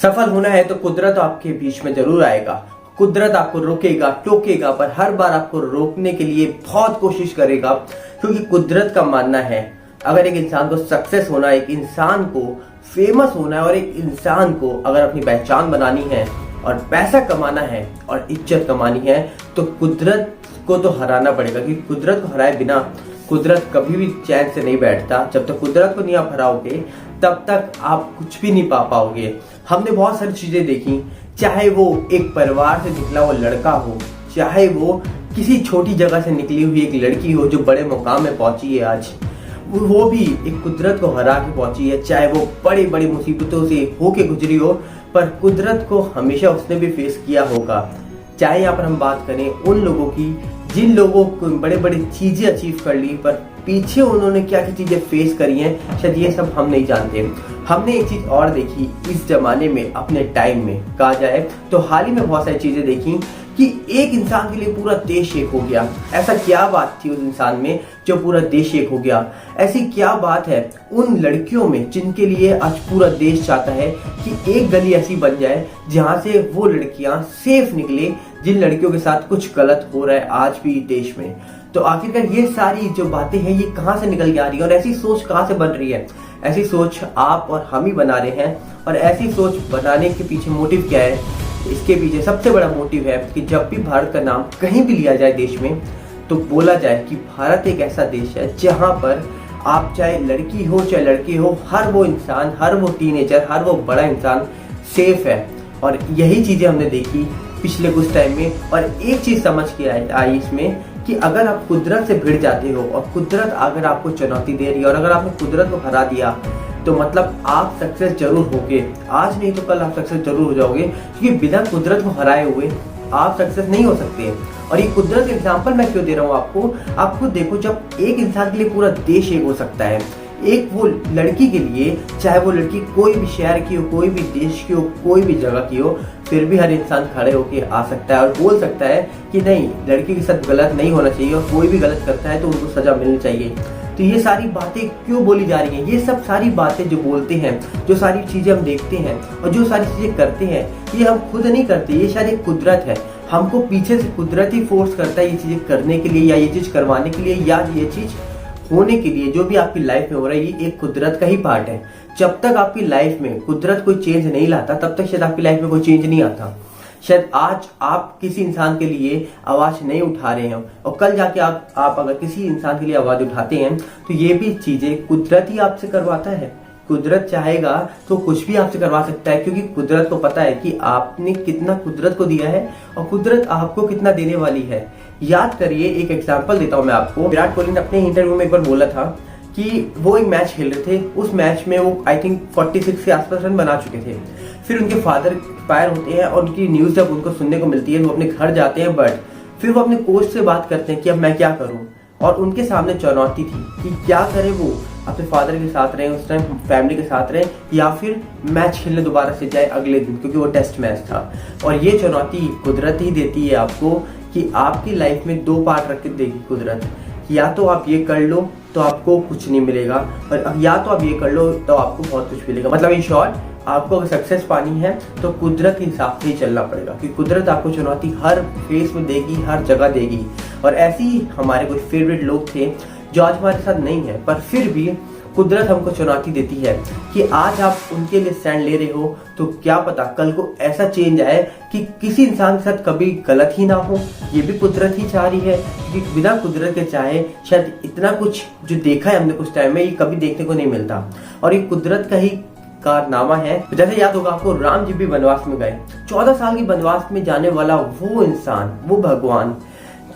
सफल होना है तो कुदरत आपके बीच में जरूर आएगा। कुदरत आपको रोकेगा, टोकेगा, पर हर बार आपको रोकने के लिए बहुत कोशिश करेगा, क्योंकि कुदरत का मानना है अगर एक इंसान को सक्सेस होना है, एक इंसान को फेमस होना है और एक इंसान को अगर अपनी पहचान बनानी है और पैसा कमाना है और इज्जत कमानी है तो कुदरत को तो हराना पड़ेगा। क्योंकि कुदरत को हराए बिना कुदरत कभी भी चैन से नहीं बैठता। जब तक कुदरत को नहीं आप हराओगे तब तक आप कुछ भी नहीं पा पाओगे। हमने बहुत सारी चीजें देखी, चाहे वो एक परिवार से निकला वो लड़का हो, चाहे वो किसी छोटी जगह से निकली हुई एक लड़की हो जो बड़े मुकाम में पहुंची है आज, वो भी एक कुदरत को हरा के पहुंची है। चाहे वो बड़ी बड़ी मुसीबतों से होके गुजरी हो, पर कुदरत को हमेशा उसने भी फेस किया होगा। चाहे यहाँ पर हम बात करें उन लोगों की जिन लोगों को बड़े बड़े चीजें अचीव कर ली, पर पीछे उन्होंने क्या क्या चीजें फेस करी हैं, शायद ये सब हम नहीं जानते। हमने एक चीज और देखी इस जमाने में, अपने टाइम में कहा जाए तो हाल ही में बहुत सारी चीजें देखी कि एक इंसान के लिए पूरा देश एक हो गया। ऐसा क्या बात थी उस इंसान में जो पूरा देश एक हो गया? ऐसी क्या बात है उन लड़कियों में जिनके लिए आज पूरा देश चाहता है कि एक गली ऐसी बन जाए जहां से वो लड़कियां सेफ निकले, जिन लड़कियों के साथ कुछ गलत हो रहा है आज भी देश में। तो आखिरकार ये सारी जो बातें हैं ये कहाँ से निकल के आ रही है और ऐसी सोच कहाँ से बन रही है? ऐसी सोच आप और हम ही बना रहे हैं। और ऐसी सोच बनाने के पीछे मोटिव क्या है? इसके पीछे सबसे बड़ा मोटिव है कि जब भी भारत का नाम कहीं भी लिया जाए देश में, तो बोला जाए कि भारत एक ऐसा देश है जहां पर आप चाहे लड़की हो चाहे लड़के हो, हर वो इंसान, हर वो टीनेजर, हर वो बड़ा इंसान सेफ है। और यही चीजें हमने देखी पिछले कुछ टाइम में। और एक चीज समझ के आई इसमें कि अगर आप कुदरत से भिड़ जाते हो और कुदरत अगर आपको चुनौती दे रही है और अगर आपने कुदरत को हरा दिया तो मतलब आप सक्सेस जरूर होगे। आज नहीं तो कल आप सक्सेस जरूर हो जाओगे, क्योंकि बिना कुदरत को हराए हुए आप सक्सेस नहीं हो सकते। और ये कुदरत का एग्जांपल मैं क्यों दे रहा हूँ आपको? आप खुद देखो, जब एक इंसान के लिए पूरा देश एक हो सकता है, एक वो लड़की के लिए, चाहे वो लड़की कोई भी शहर की हो, कोई भी देश की हो, कोई भी जगह की हो, फिर भी हर इंसान खड़े होके आ सकता है और बोल सकता है कि नहीं, लड़की के साथ गलत नहीं होना चाहिए और कोई भी गलत करता है तो उनको सजा मिलनी चाहिए। तो ये सारी बातें क्यों बोली जा रही हैं? ये सब सारी बातें जो बोलते हैं, जो सारी चीजें हम देखते हैं और जो सारी चीजें करते हैं, ये हम खुद नहीं करते, ये शायद एक कुदरत है। हमको पीछे से कुदरत ही फोर्स करता है ये चीजें करने के लिए या ये चीज करवाने के लिए या ये चीज होने के लिए। जो भी आपकी लाइफ में हो रहा है ये एक कुदरत का ही पार्ट है। जब तक आपकी लाइफ में कुदरत कोई चेंज नहीं लाता तब तक शायद आपकी लाइफ में कोई चेंज नहीं आता। शायद आज आप किसी इंसान के लिए आवाज नहीं उठा रहे हैं और कल जाके आप अगर किसी इंसान के लिए आवाज उठाते हैं तो ये भी चीजें कुदरत ही आपसे करवाता है। कुदरत चाहेगा तो कुछ भी आपसे करवा सकता है, क्योंकि कुदरत को पता है कि आपने कितना कुदरत को दिया है और कुदरत आपको कितना देने वाली है। याद करिए, एक एग्जांपल देता हूं मैं आपको। विराट कोहली ने अपने इंटरव्यू में एक बार बोला था कि वो एक मैच खेल रहे थे, उस मैच में वो आई थिंक 46 के आसपास रन बना चुके थे। फिर उनके फादर एक्सपायर होते हैं और उनकी न्यूज जब उनको सुनने को मिलती है वो अपने घर जाते हैं, बट फिर वो अपने कोच से बात करते हैं कि अब मैं क्या करूं। और उनके सामने चुनौती थी कि क्या करें, वो अपने फादर के साथ रहे, उस टाइम फैमिली के साथ रहे, या फिर मैच खेलने दोबारा से जाए अगले दिन, क्योंकि वो टेस्ट मैच था। और ये चुनौती कुदरत ही देती है आपको कि आपकी लाइफ में दो पार्ट रख के देगी कुदरत। या तो आप ये कर लो तो आपको कुछ नहीं मिलेगा, और या तो आप ये कर लो तो आपको बहुत कुछ मिलेगा। मतलब इन शॉर्ट, आपको अगर सक्सेस पानी है तो कुदरत के हिसाब से ही चलना पड़ेगा, क्योंकि कुदरत आपको चुनौती हर फेस में देगी, हर जगह देगी। और ऐसे ही हमारे कुछ फेवरेट लोग थे जो आज हमारे साथ नहीं है, पर फिर भी कुदरत हमको चुनौती देती है कि आज आप उनके लिए स्टैंड ले रहे हो तो क्या पता कल को ऐसा चेंज आए कि किसी इंसान के साथ कभी गलत ही ना हो। ये भी कुदरत ही चाह रही है, क्योंकि बिना कुदरत के चाहे शायद इतना कुछ जो देखा है हमने कुछ टाइम में, ये कभी देखने को नहीं मिलता। और ये कुदरत का ही कारनामा है। जैसे याद होगा आपको, राम जी भी वनवास में गए, 14 साल की वनवास में जाने वाला वो इंसान, वो भगवान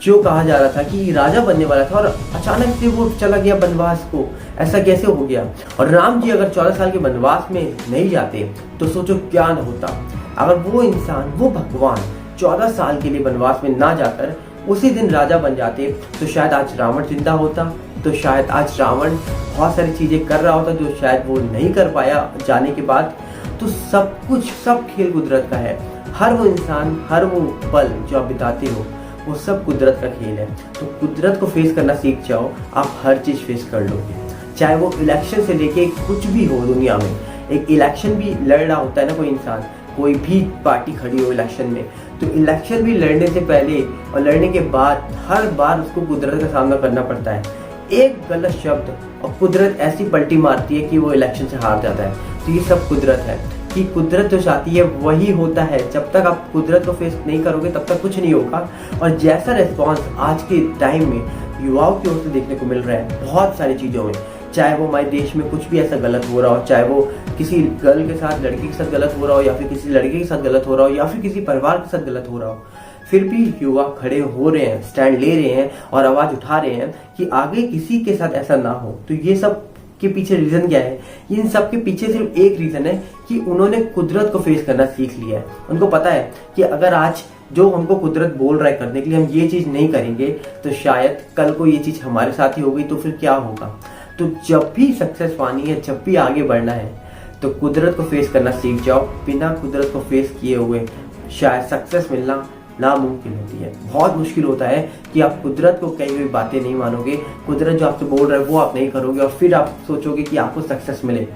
जो कहा जा रहा था कि राजा बनने वाला था और अचानक से वो चला गया वनवास को, ऐसा कैसे हो गया? और राम जी अगर 14 साल के वनवास में नहीं जाते तो सोचो क्या न होता। अगर वो इंसान, वो भगवान 14 साल के लिए वनवास में ना जाकर उसी दिन राजा बन जाते तो शायद आज रावण जिंदा होता, तो शायद आज रावण बहुत सारी चीजें कर रहा होता जो शायद वो नहीं कर पाया जाने के बाद। तो सब कुछ, सब खेल कुदरत का है। हर वो इंसान, हर वो पल जो आप बिताते हो, वो सब कुदरत का खेल है। तो कुदरत को फेस करना सीख जाओ, आप हर चीज फेस कर लोगे। चाहे वो इलेक्शन से लेके कुछ भी हो दुनिया में, एक इलेक्शन भी लड़ रहा होता है ना कोई इंसान, कोई भी पार्टी खड़ी हो इलेक्शन में, तो इलेक्शन भी लड़ने से पहले और लड़ने के बाद हर बार उसको कुदरत का सामना करना पड़ता है। एक गलत शब्द और कुदरत ऐसी पलटी मारती है कि वो इलेक्शन से हार जाता है। तो ये सब कुदरत है कि कुदरत जो चाहती है वही होता है। जब तक आप कुदरत को फेस नहीं करोगे तब तक कुछ नहीं होगा। और जैसा रिस्पॉन्स आज के टाइम में युवाओं की ओर से देखने को मिल रहा है बहुत सारी चीज़ों में, चाहे वो हमारे देश में कुछ भी ऐसा गलत हो रहा हो, चाहे वो किसी गर्ल के साथ लड़की के साथ गलत हो रहा हो, या फिर किसी लड़के के साथ गलत हो रहा हो, या फिर किसी परिवार के साथ गलत हो रहा हो, फिर भी युवा खड़े हो रहे हैं, स्टैंड ले रहे हैं और आवाज उठा रहे हैं कि आगे किसी के साथ ऐसा ना हो। तो ये सब के पीछे रीजन क्या है? इन सब के पीछे सिर्फ एक रीजन है कि उन्होंने कुदरत को फेस करना सीख लिया है। उनको पता है कि अगर आज जो हमको कुदरत बोल रहा है करने के लिए हम ये चीज नहीं करेंगे तो शायद कल को ये चीज हमारे साथ ही हो गई तो फिर क्या होगा। तो जब भी सक्सेस पानी है, जब भी आगे बढ़ना है, तो कुदरत को फेस करना सीख जाओ। बिना कुदरत को फेस किए हुए शायद सक्सेस मिलना नामुमकिन होती है। बहुत मुश्किल होता है कि आप कुदरत को कई हुई बातें नहीं मानोगे, कुदरत जो आपसे बोल रहा है वो आप नहीं करोगे और फिर आप सोचोगे कि आपको सक्सेस मिले।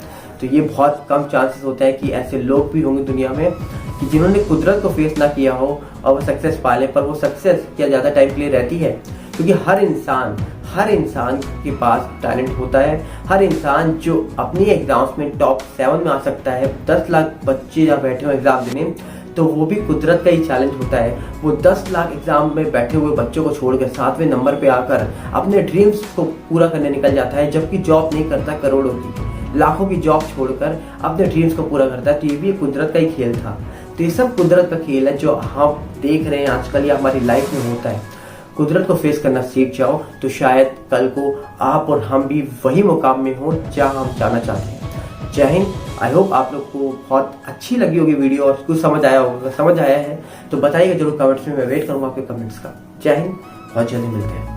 तो ये बहुत कम चांसेस होता है कि ऐसे लोग भी होंगे दुनिया में कि जिन्होंने कुदरत को फेस ना किया हो और वो सक्सेस पाले। पर वो सक्सेस क्या ज़्यादा टाइम के लिए रहती है? क्योंकि हर इंसान के पास टैलेंट होता है। हर इंसान जो अपनी एग्जाम्स में टॉप 7 में आ सकता है, 10 लाख बच्चे जहाँ बैठे हो एग्जाम देने, तो वो भी कुदरत का ही चैलेंज होता है। वो 10 लाख एग्जाम में बैठे हुए बच्चों को छोड़कर 7वें नंबर पे आकर अपने ड्रीम्स को पूरा करने निकल जाता है, जबकि जॉब नहीं करता, करोड़ों की लाखों की जॉब छोड़कर अपने ड्रीम्स को पूरा करता है। तो ये भी कुदरत का ही खेल था। तो ये सब कुदरत का खेल है जो हम देख रहे हैं आजकल या हमारी लाइफ में होता है। कुदरत को फेस करना सीख जाओ तो शायद कल को आप और हम भी वही मुकाम में हो जहाँ हम जाना चाहते हैं। जय हिंद। आई होप आप लोग को बहुत अच्छी लगी होगी वीडियो और कुछ समझ आया होगा। समझ आया है तो बताइएगा जरूर कमेंट्स में, मैं वेट करूँगा आपके कमेंट्स का। जय हिंद, बहुत जल्दी मिलते हैं।